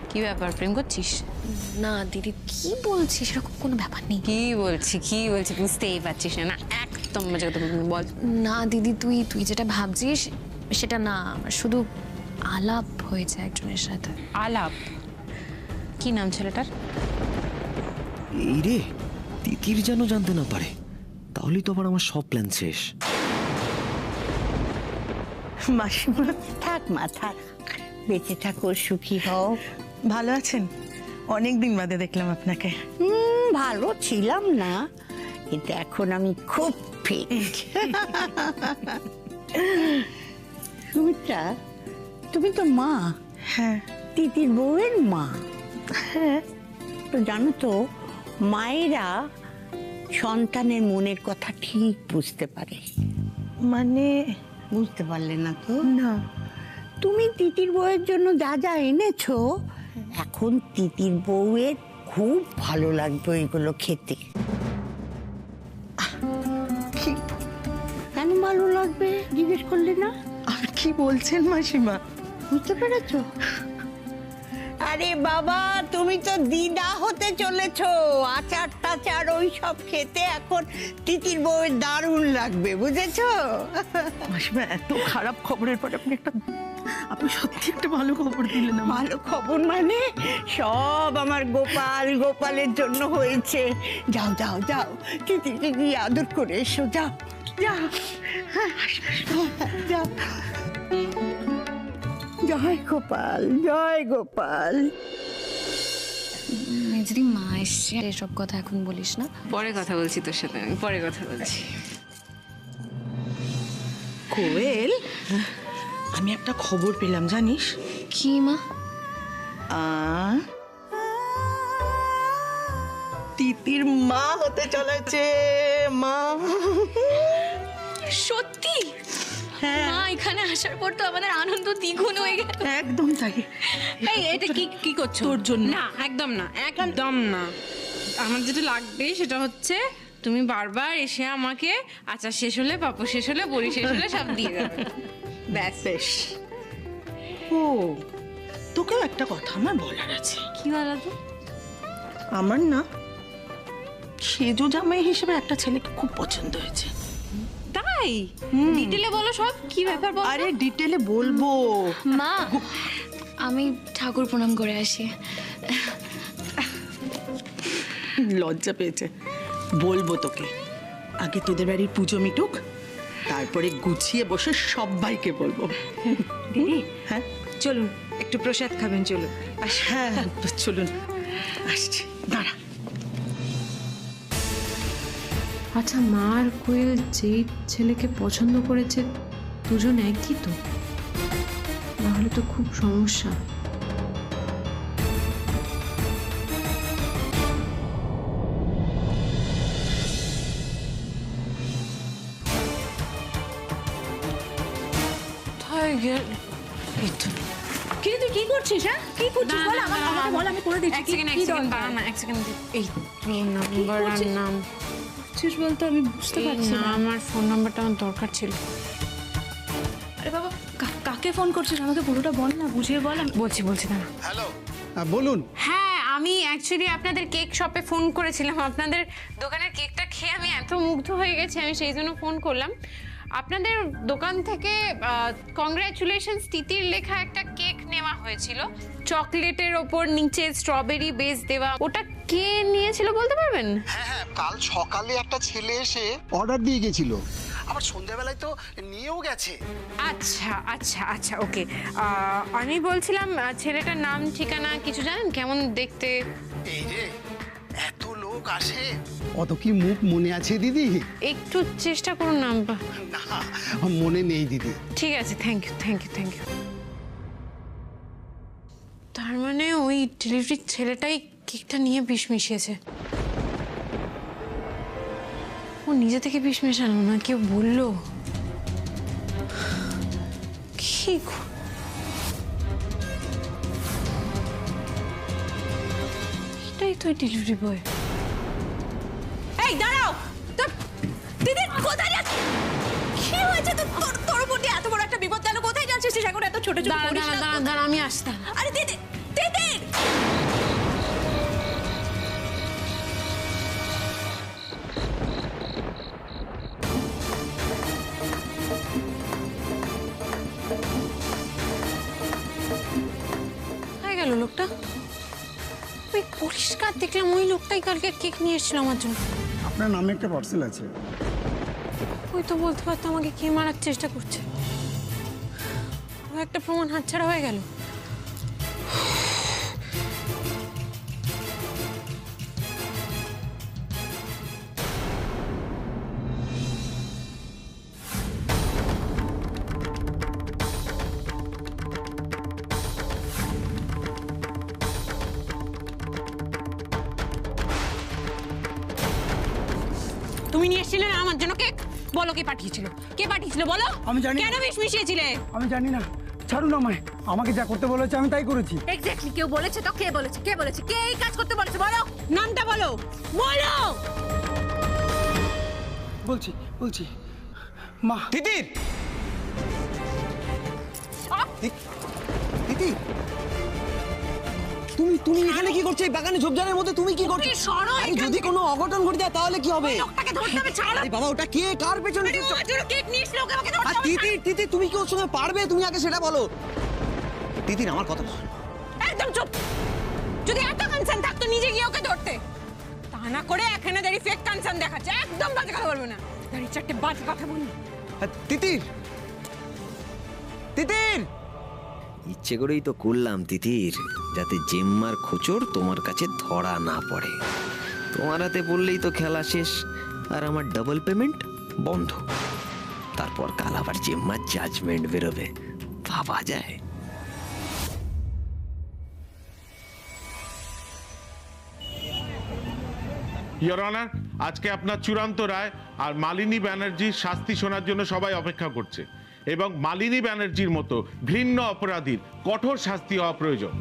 কি ব্যাপার, প্রেম করছিস? না দিদি, কি বলছিস? সেরকম কোনো ব্যাপার নেই। কি বলছি বুঝতেই পারছিস না? একদম মজা কথা বল। না দিদি, তুই যেটা ভাবছিস সেটা না, শুধু আলাপ হয়েছে একজনের সাথে। আলাপ? কি নাম ছেলেটার? এই রে, তিতির যেন জানতে না পারে, তাহলেই তো আবার আমার সব প্ল্যান শেষ। মাসিমা থাক, মা থাক, বেঁচে থাকো, সুখী হও। ভালো আছেন? অনেকদিন বাদে দেখলাম আপনাকে। ভালো ছিলাম না, কিন্তু এখন আমি খুব ফিট। সুমিত্রা, তুমি তো মা। হ্যাঁ। তিতির বউয়ের মা। হ্যাঁ। তো জানো তো, মায়েরা সন্তানের মনের কথা ঠিক বুঝতে পারে। মানে? বুঝতে পারলে না তো? না। তুমি তিতির বউয়ের জন্য যা যা এনেছো, এখন তিতির বউয়ের খুব ভালো লাগবে ওইগুলো খেতে। কি কেন ভালো লাগবে জিজ্ঞেস করলে না? আর কি বলছেন মাসিমা? বুঝতে পেরেছো? আরে বাবা, তুমি তো দিদা হতে চলেছো। আচার টাচার ওই সব খেতে এখন তিতির বউয়ের দারুণ লাগবে, বুঝেছো? মাসিমা, এত খারাপ খবরের পর আপনি সত্যি একটা ভালো খবর দিলেন। ভালো খবর মানে সব আমার গোপালের জন্য হয়েছে। যাও যাও যাও, তিতিরকে গিয়ে আদর করে এসো, যাও যাও। যাও। জয় গোপাল, জয় গোপাল। মেজদি, মা এসছে, এসব কথা এখন বলিস না। পরে কথা বলছি তোর সাথে, আমি পরে কথা বলছি। কোয়েল, আমি একটা খবর পেলাম, জানিস? কি মা? তিতির মা হতে চলেছে। মা? সত্যি? হ্যাঁ, মা এখানে আসার পর তো আমাদের আনন্দ দ্বিগুণ হয়ে গেল। একদম তাই। এই এটা কি করছো? তোর জন্য। না, একদম না, একদম না। আমার যেটা লাগবে সেটা হচ্ছে তুমি বারবার এসে আমাকে আচার শেষ হলে, পাপড় শেষ হলে, বড়ি শেষ হলে সব দিয়ে যাবে। ব্যাস। বেশ। ও, তোকেও একটা কথা আমার বলার আছে। কি বলো তো? আমার না সেজো জামাই হিসেবে একটা ছেলেকে খুব পছন্দ হয়েছে। তাই? ডিটেলে বলো সব, কি ব্যাপার বলো। আরে ডিটেলে বলবো। মা, আমি ঠাকুর প্রণাম করে আসি। লজ্জা পেয়েছে। বলবো তোকে, আগে তোদের বাড়ির পুজো মিটুক, তারপরে গুছিয়ে বসে সবাইকে বলবো। দিদি, হ্যাঁ চলুন একটু প্রসাদ খাবেন, চলুন। হ্যাঁ, চলুন, আসছি, দাঁড়া। আচ্ছা, মা আর কোয়েল যেই ছেলেকে পছন্দ করেছে দুজন একই তো? নাহলে তো খুব সমস্যা। কিন্তু তুই কি করছিস? হ্যাঁ, কি করছিস বল, আমাকে বল, আমি করে দিচ্ছি। এক সেকেন্ড, এক সেকেন্ড। এই নাম্বার আর নাম শেষ বলতে আমি বুঝতে পারছি না, না। আমার ফোন নাম্বারটা আমার দরকার ছিল। আরে বাবা, কাকে ফোন করছিস আমাকে পুরোটা বল না, বুঝিয়ে বল। বলছি দাঁড়া। হ্যালো, বলুন। হ্যাঁ, আমি অ্যাকচুয়ালি আপনাদের কেক শপে ফোন করেছিলাম। আপনাদের দোকানের কেকটা খেয়ে আমি এত মুগ্ধ হয়ে গেছি, আমি সেই জন্য ফোন করলাম। আপনাদের দোকান থেকে কংগ্রাচুলেশনস তিতির লেখা একটা কেক নেওয়া হয়েছিল, চকলেটের ওপর নিচে স্ট্রবেরি বেস দেওয়া। ওটা কে নিয়েছিল বলতে পারবেন? হ্যাঁ, কাল সকালে একটা ছেলে এসে অর্ডার দিয়ে গেছিল, আবার সন্ধ্যাবেলায় তো নিয়েও গেছে। আচ্ছা, ওকে। আমি বলছিলাম ছেলেটার নাম ঠিকানা কিছু জানেন? কেমন দেখতে? এই যে এত লোক আসে, অত কি মুখ মনে আছে দিদি? একটু চেষ্টা করুন নাম। না, মনে নেই দিদি। ঠিক আছে, থ্যাংক ইউ। তার মানে ওই ডেলিভারি ছেলেটাই কেকটা নিয়ে বিষ মিশিয়েছে। ও নিজে থেকে বিষ মেশানো না, কেউ বললো? কি এটাই তো ডেলিভারি বয়। এই দাঁড়াও, দিদি কোথায় যাচ্ছিস? কি হয়েছে তোর উপর দিয়ে এত বড় একটা বিপদ, কেন কোথায় যাচ্ছিস? এখন এত ছোট ছোট দাঁড়া, আমি আসতাম। আরে দিদি, দিদি তিতির! হয়ে গেল লোকটা। ওই পরিষ্কার দেখলাম ওই লোকটাই কালকে কেক নিয়ে এসেছিল আমার জন্য। আপনার নামে একটা পার্সেল আছে। ওই তো বলতে পারতো আমাকে কে মারার চেষ্টা করছে। ও একটা প্রমাণ হাতছাড়া হয়ে গেল। তুমি নিয়ে এসেছিলে না আমার জন্য কেক? বলো কে পাঠিয়েছিল? কে পাঠিয়েছিল বলো? আমি জানি না। কেন বিষ মিশিয়েছিলে? আমি জানি না, ছাড়ুন আমায়। আমাকে যা করতে বলেছে আমি তাই করেছি। এক্স্যাক্টলি, কেউ বলেছে তো? কে বলেছে? কে বলেছে? কে এই কাজ করতে বলেছে? বলো, নামটা বলো, বলো। বলছি বলছি মা। তিতির, তিতির, তুমি এখানে কি করছো? এই বাগানে ঝোপঝাড়ের মধ্যে তুমি কি করছো? সরো আরে যদি কোনো অঘটন ঘটে যায় তাহলে কি হবে? লোকটাকে ধরতে হবে, ছাড়ো। আরে বাবা, ওটা কে? কার পেছনে ছুটছো? আমার জন্য কেক নিয়ে এসেছিল, ওকে আমাকে ধরতে আর হবে। তিতির, তিতির, তুমি কি ওর সঙ্গে পারবে? তুমি আগে সেটা বলো। তিতির, আমার কথা শোনো। একদম চুপ। যদি এত কনসার্ন থাকতো নিজে গিয়ে ওকে ধরতে। তা না করে এখানে দাঁড়িয়ে ফেক কনসার্ন দেখাচ্ছে। একদম বাজে কথা বলবো না। দাঁড়িয়ে চারটে বাজে কথা বলবো। তিতির, তিতির, ইচ্ছে করেই তো করলাম তিতির, যাতে জেম্মার খোঁচড় তোমার কাছে ধরা না পড়ে। তোমার হাতে পড়লেই তো খেলা শেষ, আর আমার ডাবল পেমেন্ট বন্ধ। তারপর কাল আবার জেম্মার জাজমেন্ট বেরোবে, ভাবা যায়? ইয়োর অনার, আজকে আপনার চূড়ান্ত রায় আর মালিনী ব্যানার্জির শাস্তি শোনার জন্য সবাই অপেক্ষা করছে, এবং মালিনী ব্যানার্জির মতো ঘৃণ্য অপরাধীর কঠোর শাস্তি হওয়া প্রয়োজন।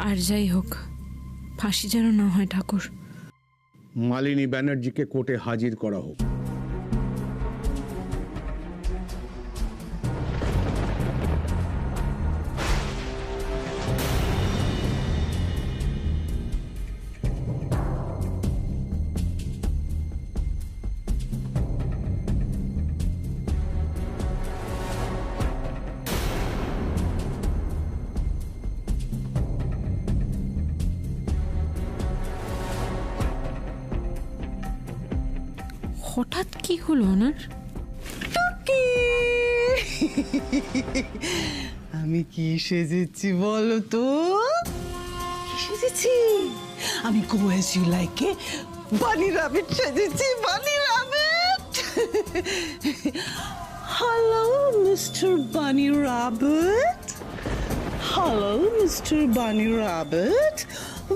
আর যাই হোক, ফাঁসি যেন না হয় ঠাকুর। মালিনী ব্যানার্জিকে কোর্টে হাজির করা হোক। হঠাৎ কি হলো ওনার? আমি কি সেজেছি বলো তো? কি সেজেছি? আমি go as you like a bunny rabbit সেজেছি, bunny rabbit. Hello mister bunny rabbit, hello mister bunny rabbit,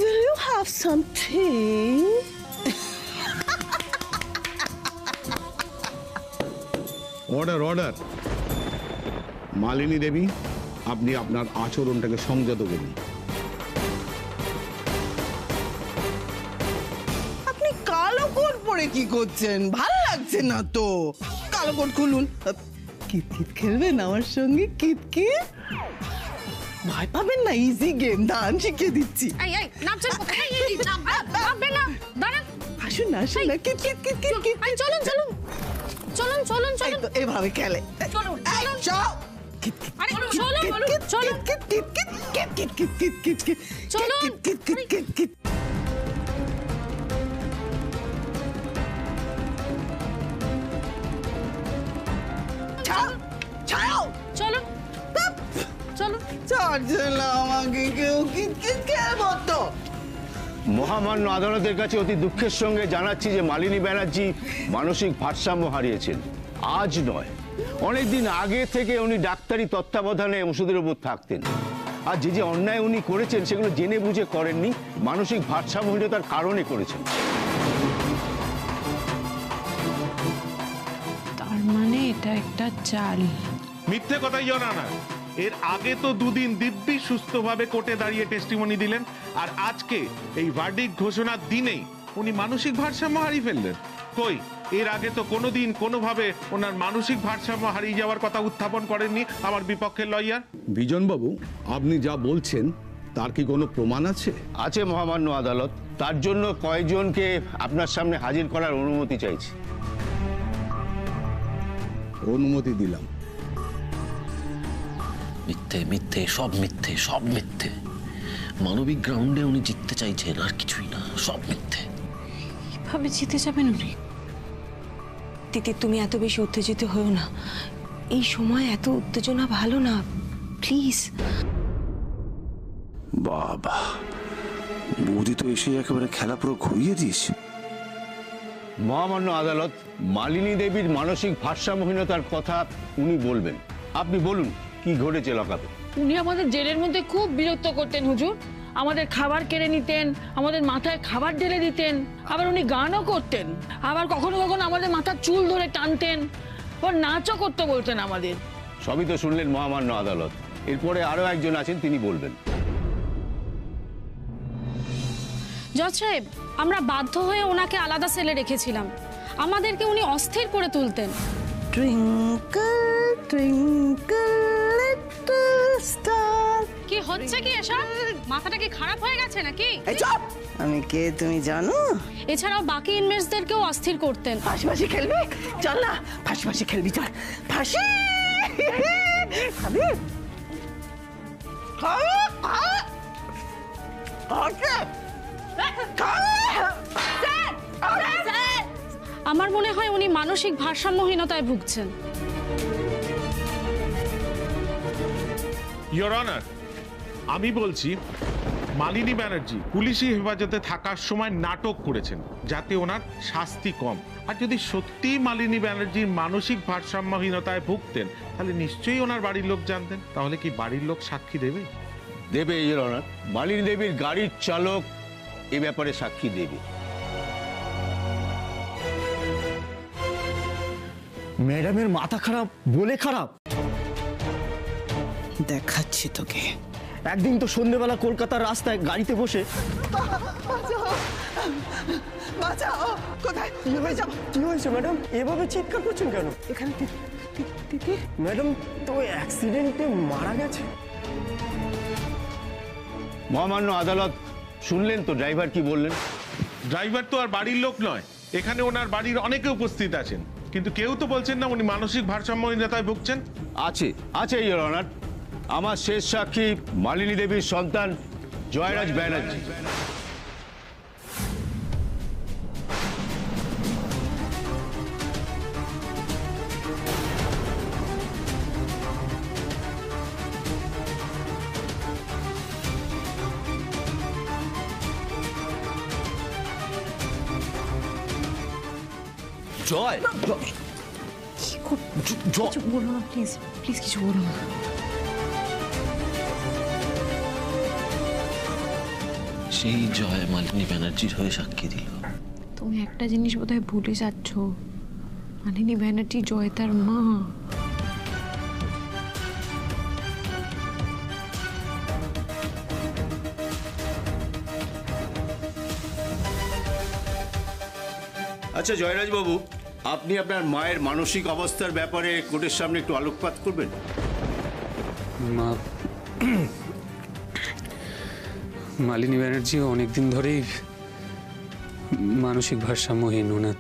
will you have some tea? Order, order. Malini Devi, আপনি আপনার আচরণটাকে সংযত করুন। আপনি কালো কোট পরে কি করছেন? ভালো লাগছে না তো। কালো কোট খুলুন। কিতকিত খেলবেন আমার সঙ্গে? কিতকিত? ভয় পাবেন না, ইজি গেম, দাঁড়ান শিখিয়ে দিচ্ছি। এই এই নামছেন কোথায়? এই নামবে না, দাঁড়ান। আসুন না, আসুন না। কিতকিত কিত কিত কিত। এই চলুন চলুন চলুন চলুন এই চলুন। তো এভাবে খেলে। চলুন, এই, চলুন। যাও। আরে চলুন বলুন, চলুন। কিত কিত কিত কিত কিত কিত কিত কিত কিত। চলুন। কিত কিত কিত কিত কিত। ছাড়ো, ছাড়ো। চলুন চলুন। ছাড়ছে না আমাকে কেউ। কিত কিত খেলবো তো। মহামান্য আদালতের কাছে অতি দুঃখের সঙ্গে জানাচ্ছি যে মালিনী ব্যানার্জি মানসিক ভারসাম্য হারিয়েছেন। আজ নয়, অনেকদিন আগে থেকে উনি ডাক্তারি তত্ত্বাবধানে ওষুধের উপর থাকতেন। আর যে যে অন্যায় উনি করেছেন সেগুলো জেনে বুঝে করেননি, মানসিক ভারসাম্যহীনতার কারণে করেছেন। তার মানে এটা একটা চাল। মিথ্যে কথা ইয়োর অনার। এর আগে তো দুদিন দিব্যি সুস্থভাবে কোর্টে দাঁড়িয়ে টেস্টিমনি দিলেন, আর আজকে এই ভার্ডিক্ট ঘোষণার দিনেই উনি মানসিক ভারসাম্য হারিয়ে ফেললেন। কই এর আগে তো কোনোদিন কোনোভাবে ওনার মানসিক ভারসাম্য হারিয়ে যাওয়ার কথা উত্থাপন করেননি আমার বিপক্ষের লয়ার। বিজনবাবু, আপনি যা বলছেন তার কি কোনো প্রমাণ আছে? আছে মহামান্য আদালত, তার জন্য কয়েকজনকে আপনার সামনে হাজির করার অনুমতি চাইছি। অনুমতি দিলাম। মিথ্যে মিথ্যে সব মিথ্যে সব মিথ্যে। মানবিক গ্রাউন্ডে উনি জিততে চাইছেন, আর কিছুই না, সব মিথ্যে। কিভাবে জিতে যাবেন উনি? তিতির, তুমি এত বেশি উত্তেজিত হও না। এই সময় এত উত্তেজনা ভালো না, প্লিজ। বাবা, বৌদি তো এসে একেবারে খেলা পুরো ঘুরিয়ে দিয়েছে। মহামান্য আদালত, মালিনী দেবীর মানসিক ভারসাম্যহীনতার কথা উনি বলবেন। আপনি বলুন কি ঘটেছে লকআপে। উনি আমাদের জেলের মধ্যে খুব বিরক্ত করতেন হুজুর। আমাদের খাবার কেড়ে নিতেন, আমাদের মাথায় খাবার ঢেলে দিতেন, আবার উনি গানও করতেন, আবার কখনো কখনো আমাদের মাথার চুল ধরে টানতেন, ওর নাচও করতে বলতেন আমাদের। সবই তো শুনলেন মহামান্য আদালত, এরপরে আরো একজন আছেন, তিনি বলবেন। জজ সাহেব, আমরা বাধ্য হয়ে ওনাকে আলাদা সেলে রেখেছিলাম। আমাদেরকে উনি অস্থির করে তুলতেন। কি হচ্ছে কি এসব? মাথাটা কি খারাপ হয়ে গেছে নাকি? আমি কে তুমি জানো? এছাড়াও বাকি ইনভেস্টরকেও অস্থির করতেন। ফাঁসি ফাঁসি খেলবি? চল না, ফাঁসি ফাঁসি খেলবি, চল ফাঁসি। আমার মনে হয় উনি মানসিক ভারসাম্যহীনতায় ভুগছেন। ইয়োর অনার, আমি বলছি মালিনী ব্যানার্জি পুলিশি হেফাজতে থাকার সময় নাটক করেছেন যাতে ওনার শাস্তি কম। আর যদি সত্যি মালিনী ব্যানার্জির মানসিক ভারসাম্যহীনতায় ভুগতেন তাহলে নিশ্চয়ই ওনার বাড়ির লোক জানতেন। তাহলে কি বাড়ির লোক সাক্ষী দেবে? দেবে ইয়োর অনার, মালিনী দেবীর গাড়ির চালক এ ব্যাপারে সাক্ষী দেবে। ম্যাডামের মাথা খারাপ বলে খারাপ? দেখাচ্ছি তোকে। একদিন তো সন্ধ্যেবেলা কলকাতার রাস্তায় গাড়িতে বসে বাঁচাও, কোথায়? কি হয়েছে ম্যাডাম, এভাবে চিৎকার করছেন কেন? এখানে তিতির ম্যাডাম তো অ্যাক্সিডেন্টে মারা গেছে। মহামান্য আদালত, শুনলেন তো ড্রাইভার কি বললেন? ড্রাইভার তো আর বাড়ির লোক নয়, এখানে ওনার বাড়ির অনেকে উপস্থিত আছেন, কিন্তু কেউ তো বলছেন না উনি মানসিক ভারসাম্যহীনতায় ভুগছেন। আছে আছে ইয়োর অনার, আমার শেষ সাক্ষী মালিনী দেবীর সন্তান জয়রাজ ব্যানার্জি। জয়, কিছু বলো না প্লিজ, প্লিজ কিছু বলো না। সেই জয় মালিনী ব্যানার্জির হয়ে সাক্ষী দিল। তুমি একটা জিনিস বোধহয় ভুলে যাচ্ছ, মালিনী ব্যানার্জি জয় তার মা। আচ্ছা জয়রাজ বাবু, আপনি আপনার মায়ের মানসিক অবস্থার ব্যাপারে কোর্টের সামনে একটু আলোকপাত করবেন। মা মালিনী ব্যানার্জি অনেকদিন ধরেই মানসিক ভারসাম্যহীন, ওনার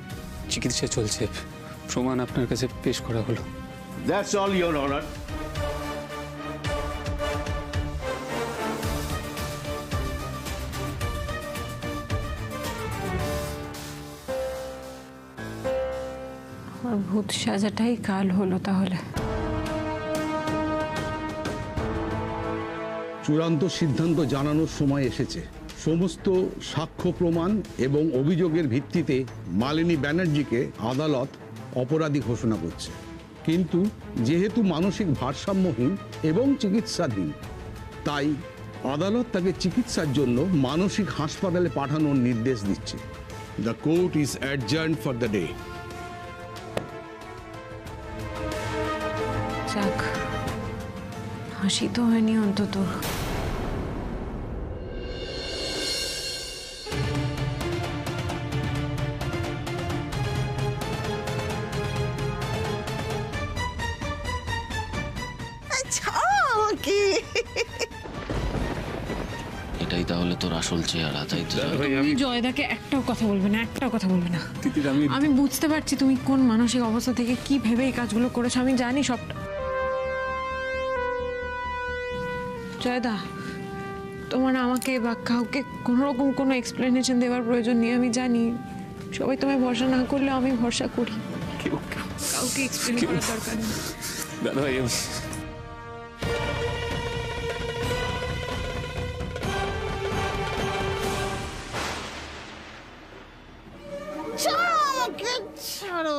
চিকিৎসা চলছে, প্রমাণ আপনার কাছে পেশ করা হলো। That's all your honour. আমার ভূত সাজাটাই কাল হলো তাহলে। চূড়ান্ত সিদ্ধান্ত জানানোর সময় এসেছে। সমস্ত সাক্ষ্য প্রমাণ এবং অভিযোগের ভিত্তিতে মালিনী ব্যানার্জিকে আদালত অপরাধী ঘোষণা করছে। কিন্তু যেহেতু মানসিক ভারসাম্যহীন এবং চিকিৎসাধীন, তাই আদালত তাকে চিকিৎসার জন্য মানসিক হাসপাতালে পাঠানোর নির্দেশ দিচ্ছে। The court is adjourned for the day. যাক, হাসি তো হয়নি অন্তত। আমাকে। এটাই তাহলে তোর আসল চেহারা, তাই তো? তুমি জয়দাকে একটাও কথা বলবে না, একটাও কথা বলবে না। আমি বুঝতে পারছি তুমি কোন মানসিক অবস্থা থেকে কি ভেবে এই কাজগুলো করেছো, আমি জানি সবটা। জয়দা, তোমার আমাকে বা কাউকে কোনো রকম কোনো এক্সপ্লেনেশন দেওয়ার প্রয়োজন নেই। আমি জানি সবাই তোমায় ভরসা না করলে আমি ভরসা করি। কাউকে এক্সপ্লেন করার দরকার নেই। দাদা ভাই ছাড়ো।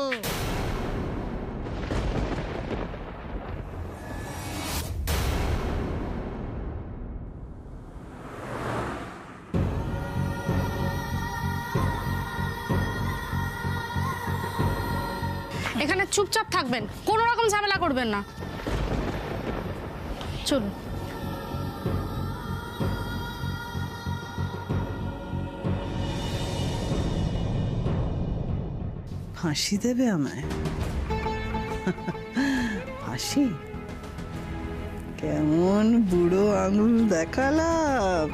এখানে চুপচাপ থাকবেন, কোনো রকম ঝামেলা করবেন না। চলুন। ফাঁসি দেবে আমায়? ফাঁসি? কেমন বুড়ো আঙুল দেখালাম।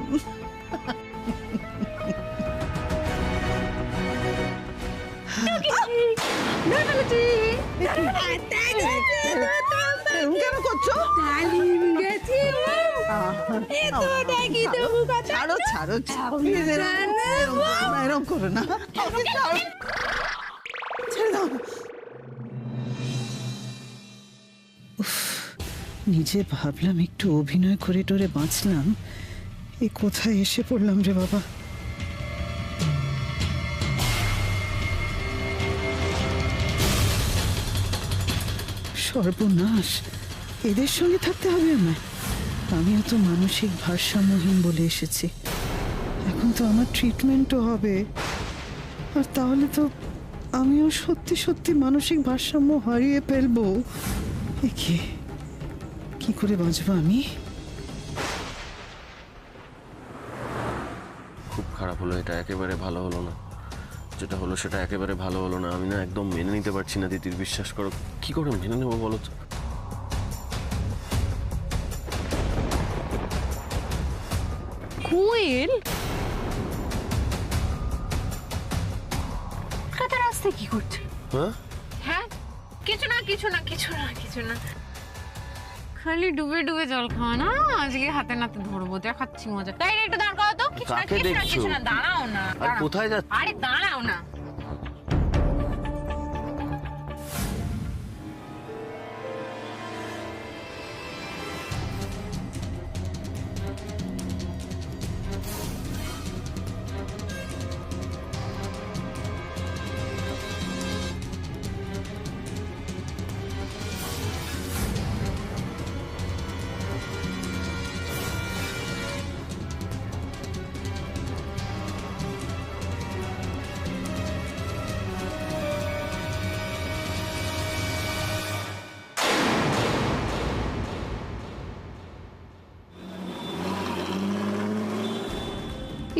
কেন করছো? ছাড়ো ছাড়ো ছাড়ো, এরকম করো না। নিজে ভাবলাম একটু অভিনয় করে টোরে বাঁচলাম, এ কোথায় এসে পড়লাম রে বাবা। সর্বনাশ, এদের সঙ্গে থাকতে হবে আমায়। আমিও তো মানসিক ভারসাম্যহীন বলে এসেছি, এখন তো আমার ট্রিটমেন্টও হবে, আর তাহলে তো আমিও সত্যি সত্যি মানসিক ভারসাম্য হারিয়ে ফেলবো। কি করে বাঁচবো আমি? খুব খারাপ হলো, এটা একেবারে ভালো হলো না। যেটা হলো সেটা একেবারে ভালো হলো না। আমি না একদম মেনে নিতে পারছি না তিতির, বিশ্বাস করো। কি করে মেনে নেবো বলো তো? কোয়েল কত রাস্তা কি করছে? হ্যাঁ, কিছু না কিছু না কিছু না কিছু না, খালি ডুবে ডুবে জল খাওয়া না। আজকে হাতে নাতে ধরবো, দেখাচ্ছি মজা। তাই একটু দাঁড় করো তো। কিছু না কিছু না কিছু না, দাঁড়াও না। আর কোথায় যাচ্ছ? আরে দাঁড়াও না।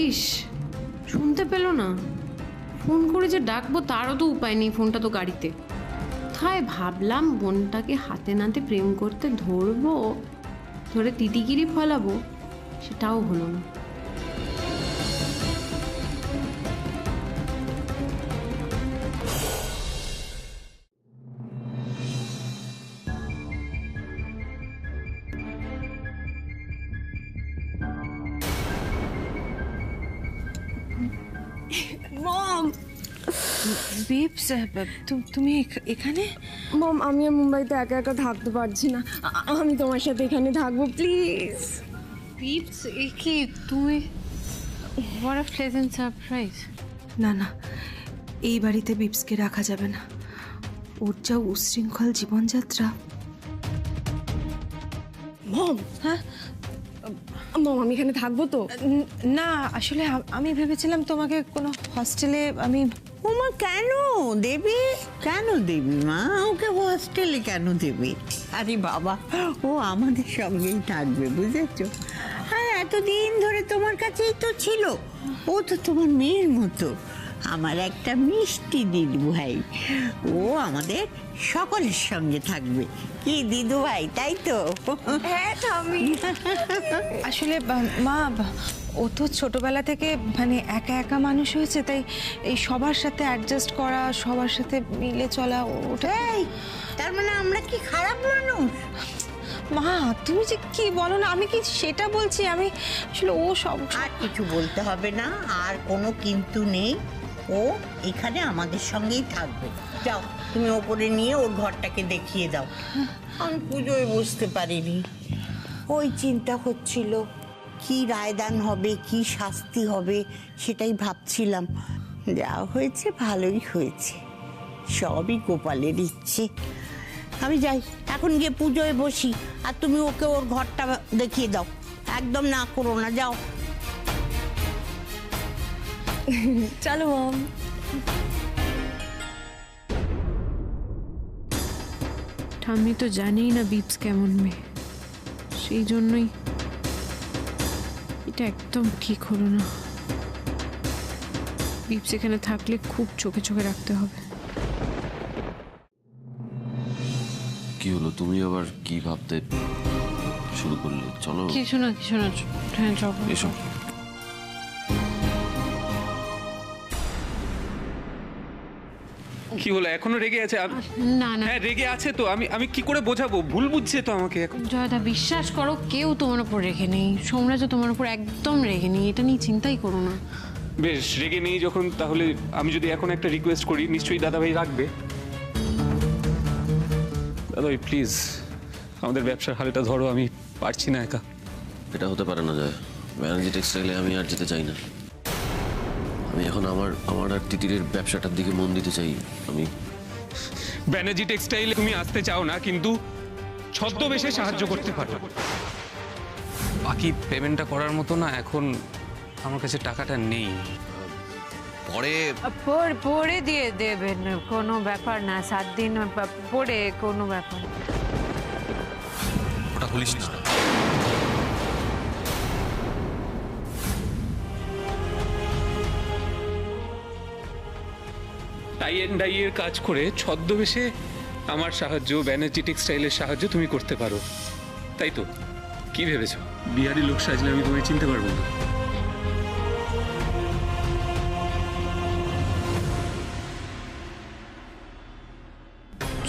ইস, শুনতে পেলো না। ফোন করে যে ডাকবো তারও তো উপায় নেই, ফোনটা তো গাড়িতে। তাই ভাবলাম বোনটাকে হাতে নাতে প্রেম করতে ধরবো, ধরে তিতিগিরি ফলাবো, সেটাও হলো না। মম, বেবস, তুমি এখানে? মম, আমি আর মুম্বাইতে একা একা থাকতে পারছি না, আমি তোমার সাথে এখানে থাকবো প্লিজ। বিপস, কি তুমি? What a pleasant surprise. না না, এই বাড়িতে বিপসকে রাখা যাবে না। ওর যা উশৃঙ্খল জীবনযাত্রা। মম, হ্যাঁ মম, আমি এখানে থাকবো তো? না, আসলে আমি ভেবেছিলাম তোমাকে কোনো হস্টেলে আমি। ওমা, কেন দেবী? কেন দেবী মা? ওকে হস্টেলে কেন দেবী? আরে বাবা, ও আমাদের সঙ্গেই থাকবে, বুঝেছো? হ্যাঁ, এতদিন ধরে তোমার কাছেই তো ছিল। ও তো তোমার মেয়ের মতো, আমার একটা মিষ্টি দিদু ভাই, ও আমাদের সকলের সঙ্গে থাকবে। কি দিদু ভাই, তাই তো? হ্যাঁ ঠাম্মি। আসলে মা, ও তো ছোটবেলা থেকে মানে একা একা মানুষ হয়েছে, তাই এই সবার সাথে অ্যাডজাস্ট করা, সবার সাথে মিলে চলা, ওটাই। তার মানে আমরা কি খারাপ মানুষ? মা তুমি যে কি বলো না, আমি কি সেটা বলছি, আমি আসলে ও সব আর কিছু বলতে হবে না, আর কোনো কিন্তু নেই। ও এখানে আমাদের সঙ্গেই থাকবে। যাও তুমি ওপরে নিয়ে ওর ঘরটাকে দেখিয়ে দাও। আমি পুজোয় বুঝতে পারিনি, ওই চিন্তা হচ্ছিল কি রায়দান হবে, কি শাস্তি হবে, সেটাই ভাবছিলাম। যা হয়েছে ভালোই হয়েছে, সবই গোপালের ইচ্ছে। আমি যাই, এখন গিয়ে পুজোয় বসি, আর তুমি ওকে ওর ঘরটা দেখিয়ে দাও। একদম না করো না, যাও। চলো মম। ঠাম্মি তো জানেই না বিপস কেমন মেয়ে, সেই জন্যই এটা একদম ঠিক হলো না। বিপস এখানে থাকলে খুব চোখে চোখে রাখতে হবে। কি হলো, তুমি আবার কি ভাবতে শুরু করলে? চলো। কিছু না হ্যাঁ চলো এসো। কি হলো, এখনো রেগে আছে? না না, হ্যাঁ রেগে আছে তো। আমি কি করে বোঝাবো? ভুল বুঝছে তো আমাকে এখন। জয়দা বিশ্বাস করো, কেউ তোমার উপর রেগে নেই, সোমরাজও তোমার উপর একদম রেগে নেই, এটা নিয়ে চিন্তাই করো না। বেশ, রেগে নেই যখন, তাহলে আমি যদি এখন একটা রিকোয়েস্ট করি, নিশ্চয়ই দাদাভাই রাখবে। দাদাভাই প্লিজ, আমাদের ব্যবসার হালটা ধরো, আমি পারছি না একা। এটা হতে পারে না জয়, ব্যানার্জি টেক্সটাইলে আমি আর যেতে চাই না। আমি এখন আমার আর তিতিরের ব্যবসাটার দিকে মন দিতে চাই। আমি ব্যানার্জি টেক্সটাইলে তুমি আসতে চাও না, কিন্তু ছদ্মবেশে সাহায্য করতে পারো। বাকি পেমেন্টটা করার মতো না এখন আমার কাছে টাকাটা নেই। পরে দিয়ে দেবেন, কোনো ব্যাপার না, 7 দিন পরে, কোনো ব্যাপার। ওটা বলিস না। টাই অ্যান্ড ডাইয়ের কাজ করে ছদ্মবেশে আমার সাহায্য, ব্যানার্জি টেক্সটাইলের সাহায্য তুমি করতে পারো, তাই তো? কি ভেবেছো বিহারি লোক সাজলে আমি তোমায় চিনতে পারবো না?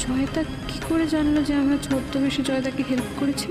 জয়দা কি করে জানলো যে আমরা ছদ্মবেশে জয়দাকে হেল্প করেছি?